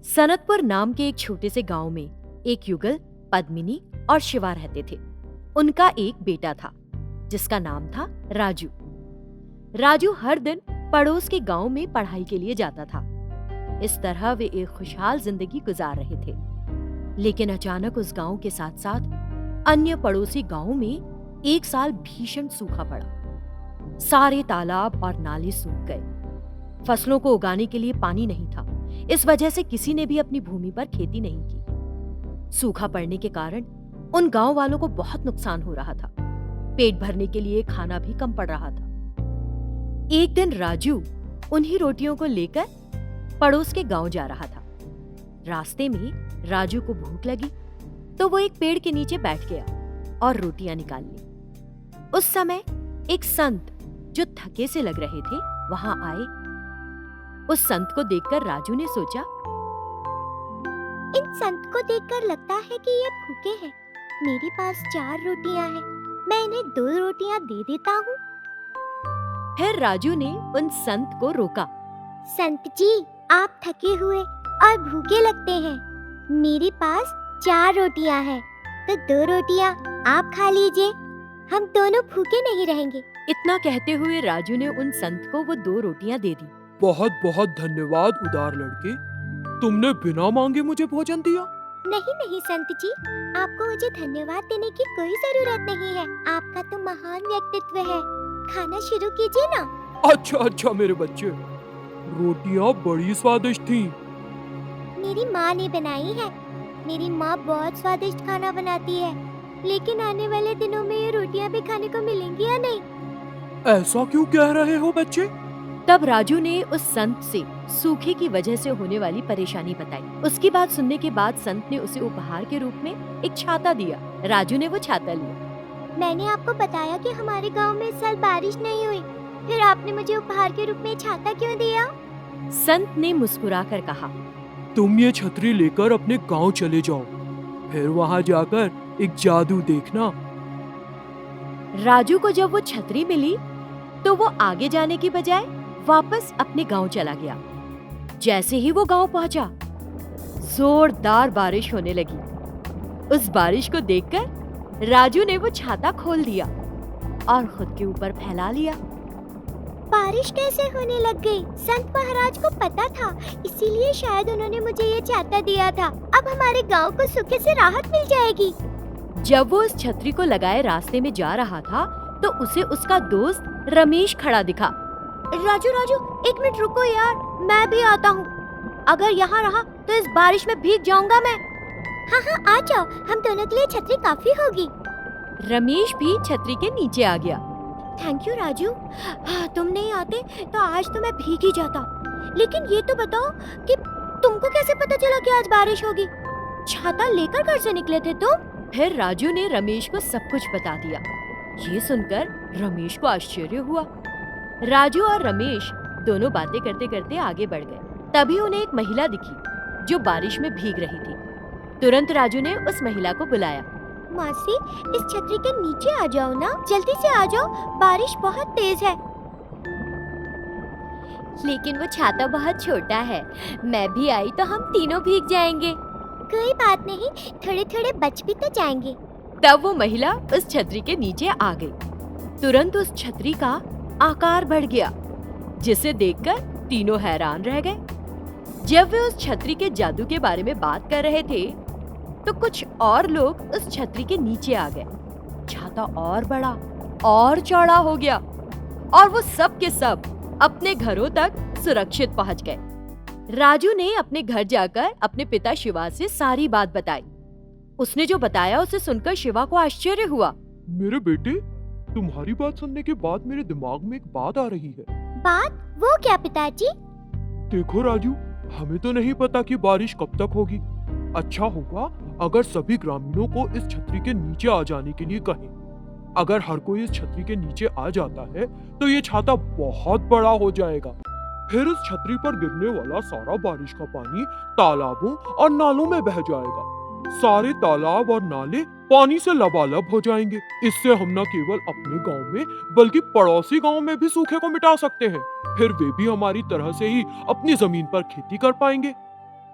सनतपुर नाम के एक छोटे से गांव में एक युगल, पद्मिनी और शिवा रहते थे। उनका एक बेटा था जिसका नाम था राजू। राजू हर दिन पड़ोस के गांव में पढ़ाई के लिए जाता था। इस तरह वे एक खुशहाल जिंदगी गुजार रहे थे। लेकिन अचानक उस गांव के साथ साथ अन्य पड़ोसी गांवों में एक साल भीषण सूखा पड़ा। सारे तालाब और नाले सूख गए। फसलों को उगाने के लिए पानी नहीं था। इस वजह से किसी ने भी अपनी भूमि पर खेती नहीं की। सूखा पड़ने के कारण उन गांव वालों को बहुत नुकसान हो रहा था। पेट भरने के लिए खाना भी कम पड़ रहा था। एक दिन राजू उन्हीं रोटियों को लेकर पड़ोस के गांव जा रहा था। रास्ते में राजू को भूख लगी तो वो एक पेड़ के नीचे बैठ गया और रोटियां निकाल ली। उस समय एक संत जो थके से लग रहे थे वहां आए। उस संत को देखकर राजू ने सोचा, इन संत को देखकर लगता है कि ये भूखे हैं। मेरे पास 4 रोटियां हैं, मैं इन्हें 2 रोटियां दे देता हूँ। फिर राजू ने उन संत को रोका। संत जी, आप थके हुए और भूखे लगते हैं। मेरे पास 4 रोटियां हैं, तो 2 रोटियां आप खा लीजिए। हम दोनों भूखे नहीं रहेंगे। इतना कहते हुए राजू ने उन संत को वो 2 रोटियां दे दी। बहुत बहुत धन्यवाद उदार लड़के, तुमने बिना मांगे मुझे भोजन दिया। नहीं नहीं संत जी, आपको मुझे धन्यवाद देने की कोई जरूरत नहीं है। आपका तो महान व्यक्तित्व है। खाना शुरू कीजिए ना। अच्छा मेरे बच्चे, रोटियां बड़ी स्वादिष्ट थीं। मेरी माँ ने बनाई है। मेरी माँ बहुत स्वादिष्ट खाना बनाती है। लेकिन आने वाले दिनों में ये रोटियां भी खाने को मिलेंगी या नहीं? ऐसा क्यों कह रहे हो बच्चे? तब राजू ने उस संत से सूखे की वजह से होने वाली परेशानी बताई। उसकी बात सुनने के बाद संत ने उसे उपहार के रूप में एक छाता दिया। राजू ने वो छाता लिया। मैंने आपको बताया कि हमारे गांव में इस साल बारिश नहीं हुई, फिर आपने मुझे उपहार के रूप में छाता क्यों दिया? संत ने मुस्कुराकर कहा, तुम ये छतरी लेकर अपने गांव चले जाओ, फिर वहां जाकर एक जादू देखना। राजू को जब वो छतरी मिली तो वो आगे जाने की बजाय वापस अपने गांव चला गया। जैसे ही वो गांव पहुंचा, जोरदार बारिश होने लगी। उस बारिश को देखकर राजू ने वो छाता खोल दिया और खुद के ऊपर फैला लिया। बारिश कैसे होने लग गई? संत महाराज को पता था, इसीलिए शायद उन्होंने मुझे ये छाता दिया था। अब हमारे गांव को सूखे से राहत मिल जाएगी। जब वो उस छतरी को लगाए रास्ते में जा रहा था तो उसे उसका दोस्त रमेश खड़ा दिखा। राजू, एक मिनट रुको यार, मैं भी आता हूँ। अगर यहाँ रहा तो इस बारिश में भीग जाऊंगा मैं। हाँ आ जाओ, हम दोनों के लिए छतरी काफी होगी। रमेश भी छतरी के नीचे आ गया। Thank you Raju. हाँ, तुम नहीं आते तो आज तो मैं भीग ही जाता। लेकिन ये तो बताओ कि तुमको कैसे पता चला कि आज बारिश होगी? छाता लेकर घर से निकले थे तुम? फिर राजू ने रमेश को सब कुछ बता दिया। ये सुनकर रमेश को आश्चर्य हुआ। राजू और रमेश दोनों बातें करते करते आगे बढ़ गए। तभी उन्हें एक महिला दिखी जो बारिश में भीग रही थी। तुरंत राजू ने उस महिला को बुलाया। मासी, इस छतरी के नीचे आ जाओ ना, जल्दी से आ जाओ, बारिश बहुत तेज है। लेकिन वो छाता बहुत छोटा है, मैं भी आई तो हम तीनों भीग जाएंगे। कोई बात नहीं, थोड़े थोड़े बच भी तो जाएंगे। तब वो महिला उस छतरी के नीचे आ गई। तुरंत उस छतरी का आकार बढ़ गया, जिसे देखकर तीनों हैरान रह गए। जब वे उस छतरी के जादू के बारे में बात कर रहे थे तो कुछ और लोग उस छतरी के नीचे आ गए। छाता और बड़ा और चौड़ा हो गया और वो सब के सब अपने घरों तक सुरक्षित पहुंच गए। राजू ने अपने घर जाकर अपने पिता शिवा से सारी बात बताई। उसने जो बताया उसे सुनकर शिवा को आश्चर्य हुआ। मेरे बेटे, तुम्हारी बात सुनने के बाद मेरे दिमाग में एक बात आ रही है। बात? वो क्या पिताजी? देखो राजू, हमें तो नहीं पता कि बारिश कब तक होगी। अच्छा होगा अगर सभी ग्रामीणों को इस छतरी के नीचे आ जाने के लिए कहें। अगर हर कोई इस छतरी के नीचे आ जाता है तो ये छाता बहुत बड़ा हो जाएगा। फिर उस छतरी पर गिरने वाला सारा बारिश का पानी तालाबों और नालों में बह जाएगा। सारे तालाब और नाले पानी से लबालब हो जाएंगे। इससे हम न केवल अपने गांव में बल्कि पड़ोसी गांव में भी सूखे को मिटा सकते हैं। फिर वे भी हमारी तरह से ही अपनी जमीन पर खेती कर पाएंगे।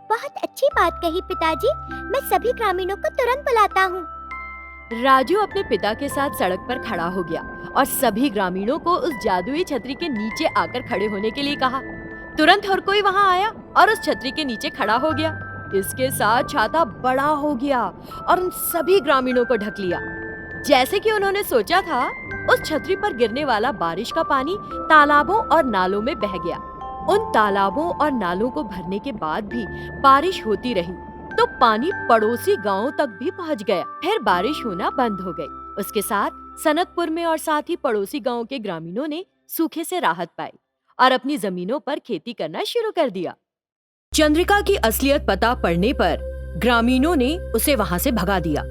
बहुत अच्छी बात कही पिताजी। मैं सभी ग्रामीणों को तुरंत बुलाता हूँ। राजू अपने पिता के साथ सड़क पर खड़ा हो गया और सभी ग्रामीणों को उस जादुई छतरी के नीचे आकर खड़े होने के लिए कहा। तुरंत हर कोई वहां आया और उस छतरी के नीचे खड़ा हो गया। इसके साथ छाता बड़ा हो गया और उन सभी ग्रामीणों को ढक लिया। जैसे कि उन्होंने सोचा था, उस छतरी पर गिरने वाला बारिश का पानी तालाबों और नालों में बह गया। उन तालाबों और नालों को भरने के बाद भी बारिश होती रही तो पानी पड़ोसी गांवों तक भी पहुंच गया। फिर बारिश होना बंद हो गई। उसके साथ सनतपुर में और साथ ही पड़ोसी गांवों के ग्रामीणों ने सूखे से राहत पाई और अपनी जमीनों पर खेती करना शुरू कर दिया। चंद्रिका की असलियत पता पड़ने पर ग्रामीणों ने उसे वहां से भगा दिया।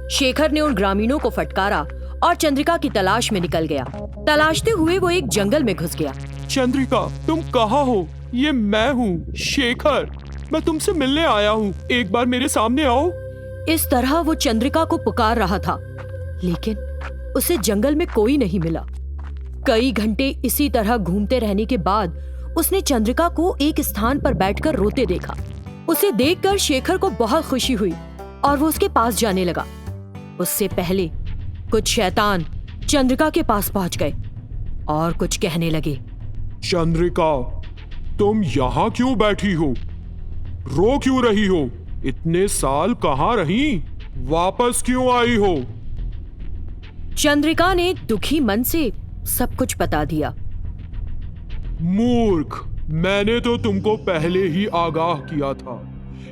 शेखर ने उन ग्रामीणों को फटकारा और चंद्रिका की तलाश में निकल गया। तलाशते हुए वो एक जंगल में घुस गया। चंद्रिका, तुम कहाँ हो? ये मैं हूँ, शेखर। मैं तुमसे मिलने आया हूँ, एक बार मेरे सामने आओ। इस तरह वो चंद्रिका को पुकार रहा था, लेकिन उसे जंगल में कोई नहीं मिला। कई घंटे इसी तरह घूमते रहने के बाद उसने चंद्रिका को एक स्थान पर बैठकर रोते देखा। उसे देखकर शेखर को बहुत खुशी हुई और वो उसके पास जाने लगा। उससे पहले कुछ शैतान चंद्रिका के पास पहुंच गए और कुछ कहने लगे। चंद्रिका, तुम यहाँ क्यों बैठी हो? रो क्यों रही हो? इतने साल कहाँ रही? वापस क्यों आई हो? चंद्रिका ने दुखी मन से सब कुछ बता दिया। मूर्ख, मैंने तो तुमको पहले ही आगाह किया था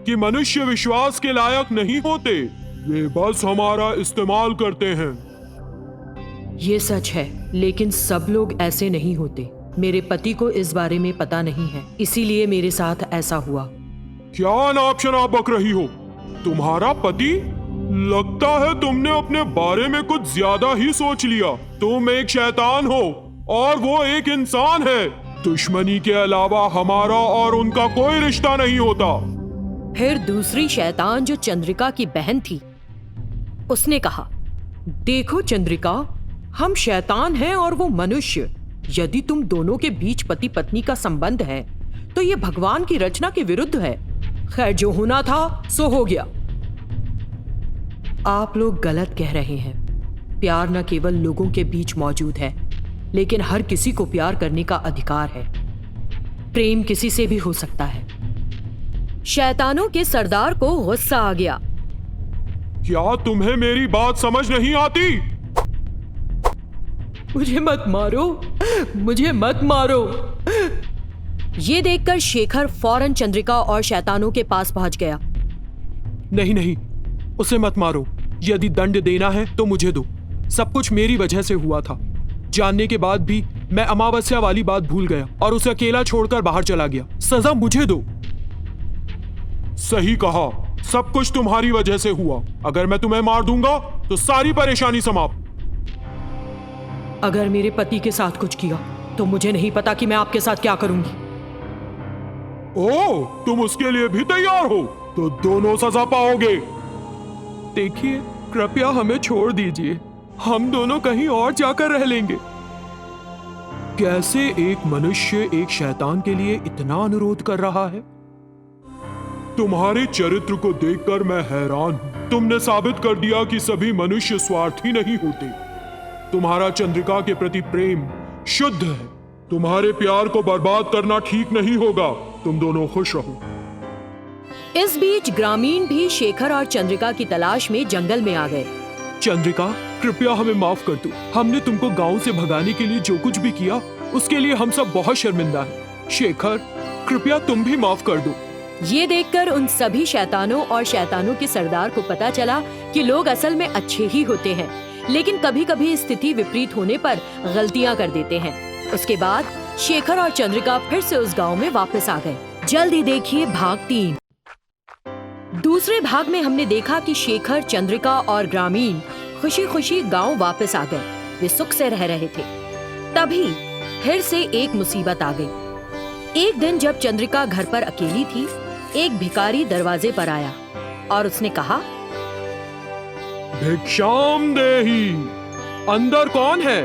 कि मनुष्य विश्वास के लायक नहीं होते, वे बस हमारा इस्तेमाल करते हैं। ये सच है, लेकिन सब लोग ऐसे नहीं होते। मेरे पति को इस बारे में पता नहीं है, इसीलिए मेरे साथ ऐसा हुआ। क्या नाप शनाप बक रही हो? तुम्हारा पति? लगता है तुमने अपने बारे में कुछ ज्यादा ही सोच लिया। तुम एक शैतान हो और वो एक इंसान है। दुश्मनी के अलावा हमारा और उनका कोई रिश्ता नहीं होता। फिर दूसरी शैतान, जो चंद्रिका की बहन थी, उसने कहा, देखो चंद्रिका, हम शैतान हैं और वो मनुष्य। यदि तुम दोनों के बीच पति पत्नी का संबंध है तो ये भगवान की रचना के विरुद्ध है। खैर, जो होना था सो हो गया। आप लोग गलत कह रहे हैं। प्यार न केवल लोगों के बीच मौजूद है, लेकिन हर किसी को प्यार करने का अधिकार है। प्रेम किसी से भी हो सकता है। शैतानों के सरदार को गुस्सा आ गया। क्या तुम्हें मेरी बात समझ नहीं आती? मुझे मत मारो, मुझे मत मारो। ये देखकर शेखर फौरन चंद्रिका और शैतानों के पास पहुंच गया। नहीं नहीं, उसे मत मारो। यदि दंड देना है तो मुझे दो। सब कुछ मेरी वजह से हुआ था। जानने के बाद भी मैं अमावस्या वाली बात भूल गया और उसे अकेला छोड़कर बाहर चला गया। सजा मुझे दो। सही कहा, सब कुछ तुम्हारी वजह से हुआ। अगर मैं तुम्हें मार दूंगा तो सारी परेशानी समाप्त। अगर मेरे पति के साथ कुछ किया तो मुझे नहीं पता कि मैं आपके साथ क्या करूंगी। ओह, तुम उसके लिए भी तैयार हो? तो दोनों सजा पाओगे। देखिए, कृपया हमें छोड़ दीजिए। हम दोनों कहीं और जाकर रह लेंगे। कैसे एक मनुष्य एक शैतान के लिए इतना अनुरोध कर रहा है? तुम्हारे चरित्र को देखकर मैं हैरान हूं। तुमने साबित कर दिया कि सभी मनुष्य स्वार्थी नहीं होते। तुम्हारा चंद्रिका के प्रति प्रेम शुद्ध है। तुम्हारे प्यार को बर्बाद करना ठीक नहीं होगा। तुम दोनों खुश रहो। इस बीच ग्रामीण भी शेखर और चंद्रिका की तलाश में जंगल में आ गए। चंद्रिका, कृपया हमें माफ कर दो। हमने तुमको गांव से भगाने के लिए जो कुछ भी किया, उसके लिए हम सब बहुत शर्मिंदा हैं। शेखर, कृपया तुम भी माफ कर दो। ये देखकर उन सभी शैतानों और शैतानों के सरदार को पता चला कि लोग असल में अच्छे ही होते हैं, लेकिन कभी कभी स्थिति विपरीत होने पर गलतियां कर देते हैं। उसके बाद शेखर और चंद्रिका फिर से उस गांव में वापस आ गए। जल्दी देखिए भाग 3। दूसरे भाग में हमने देखा कि शेखर, चंद्रिका और ग्रामीण खुशी खुशी गांव वापस आ गए। वे सुख से रह रहे थे। तभी फिर से एक मुसीबत आ गई। एक दिन जब चंद्रिका घर पर अकेली थी, एक भिखारी दरवाजे पर आया और उसने कहा, भिक्षाम देहि, अंदर कौन है?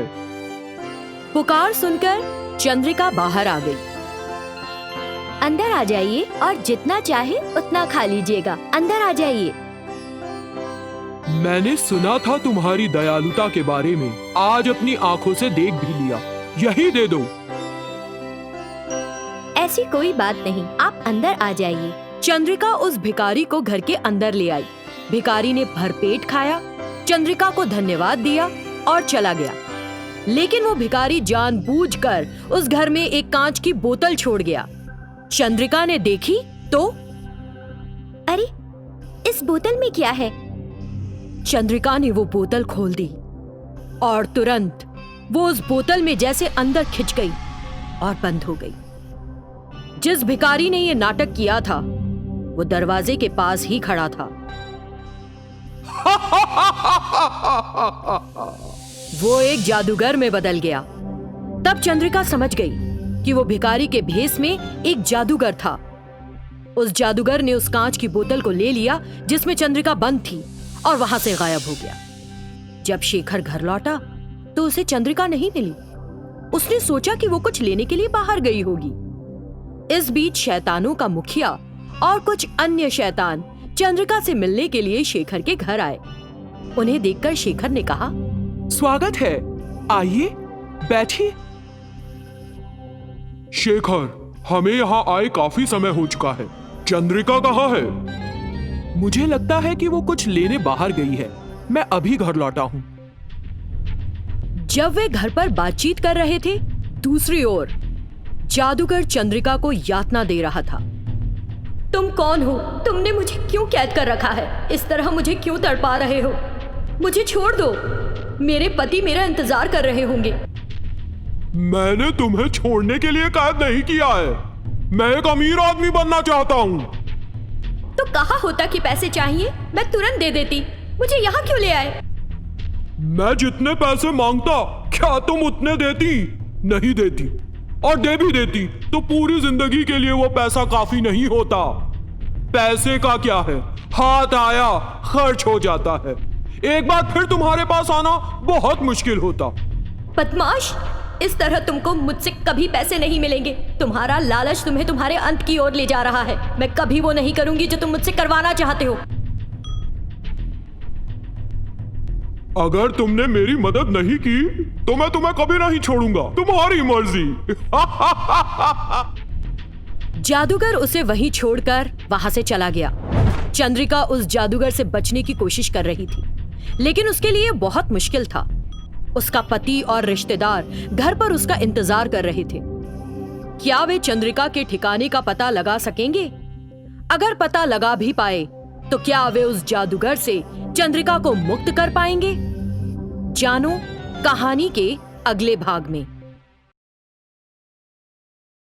पुकार सुनकर चंद्रिका बाहर आ गई। अंदर आ जाइए और जितना चाहे उतना खा लीजिएगा। अंदर आ जाइए। मैंने सुना था तुम्हारी दयालुता के बारे में, आज अपनी आंखों से देख भी लिया। यही दे दो। ऐसी कोई बात नहीं, आप अंदर आ जाइए। चंद्रिका उस भिखारी को घर के अंदर ले आई। भिखारी ने भरपेट खाया, चंद्रिका को धन्यवाद दिया और चला गया। लेकिन वो भिखारी जानबूझकर उस घर में एक कांच की बोतल छोड़ गया। चंद्रिका ने देखी तो अरे, इस बोतल में क्या है? चंद्रिका ने वो बोतल खोल दी और तुरंत वो उस बोतल में जैसे अंदर खिंच गई और बंद हो गई। जिस भिखारी ने ये नाटक किया था वो दरवाजे के पास ही खड़ा था। वो एक जादूगर में बदल गया। तब चंद्रिका समझ गई कि वो भिखारी के भेष में एक जादूगर था। उस जादूगर ने उस कांच की बोतल को ले लिया जिसमें चंद्रिका बंद थी और वहां से गायब हो गया। जब शेखर घर लौटा तो उसे चंद्रिका नहीं मिली। उसने सोचा कि वो कुछ लेने के लिए बाहर गई होगी। इस बीच शैतानों का मुखिया और कुछ अन्य शैतान चंद्रिका से मिलने के लिए शेखर के घर आए। उन्हें देखकर शेखर ने कहा, स्वागत है, आइए बैठिए। शेखर, हमें यहाँ आए काफी समय हो चुका है। चंद्रिका कहाँ है? मुझे लगता है कि वो कुछ लेने बाहर गई है। मैं अभी घर लौटा हूँ। जब वे घर पर बातचीत कर रहे थे, दूसरी ओर जादूगर चंद्रिका को यातना दे रहा था। तुम कौन हो? तुमने मुझे क्यों कैद कर रखा है? इस तरह मुझे क्यों तड़पा रहे हो? मुझे छोड़ दो। मेरे पति मेरा इंतजार कर रहे होंगे। मैंने तुम्हें छोड़ने के लिए कैद नहीं किया है। मैं एक अमीर आदमी बनना चाहता हूँ। तो कहा होता कि पैसे चाहिए, मैं तुरंत दे देती। मुझे यहाँ क्यों ले आए? मैं जितने पैसे मांगता, क्या तुम उतने देती? नहीं देती, और दे भी देती तो पूरी जिंदगी के लिए वो पैसा काफी नहीं होता। पैसे का क्या है, हाथ आया खर्च हो जाता है। एक बार फिर तुम्हारे पास आना बहुत मुश्किल होता। बदमाश, इस तरह तुमको मुझसे कभी पैसे नहीं मिलेंगे। तुम्हारा लालच तुम्हें तुम्हारे अंत की ओर ले जा रहा है। मैं कभी वो नहीं करूंगी जो तुम मुझसे करवाना चाहते हो। अगर तुमने मेरी मदद नहीं की तो मैं तुम्हें कभी नहीं छोड़ूंगा। तुम्हारी मर्जी। जादूगर उसे वहीं छोड़कर वहां से चला गया। चंद्रिका उस जादूगर से बचने की कोशिश कर रही थी, लेकिन उसके लिए बहुत मुश्किल था। उसका पति और रिश्तेदार घर पर उसका इंतजार कर रहे थे। क्या वे चंद्रिका के ठिकाने का पता लगा सकेंगे? अगर पता लगा भी पाए तो क्या वे उस जादूगर से चंद्रिका को मुक्त कर पाएंगे? जानो कहानी के अगले भाग में।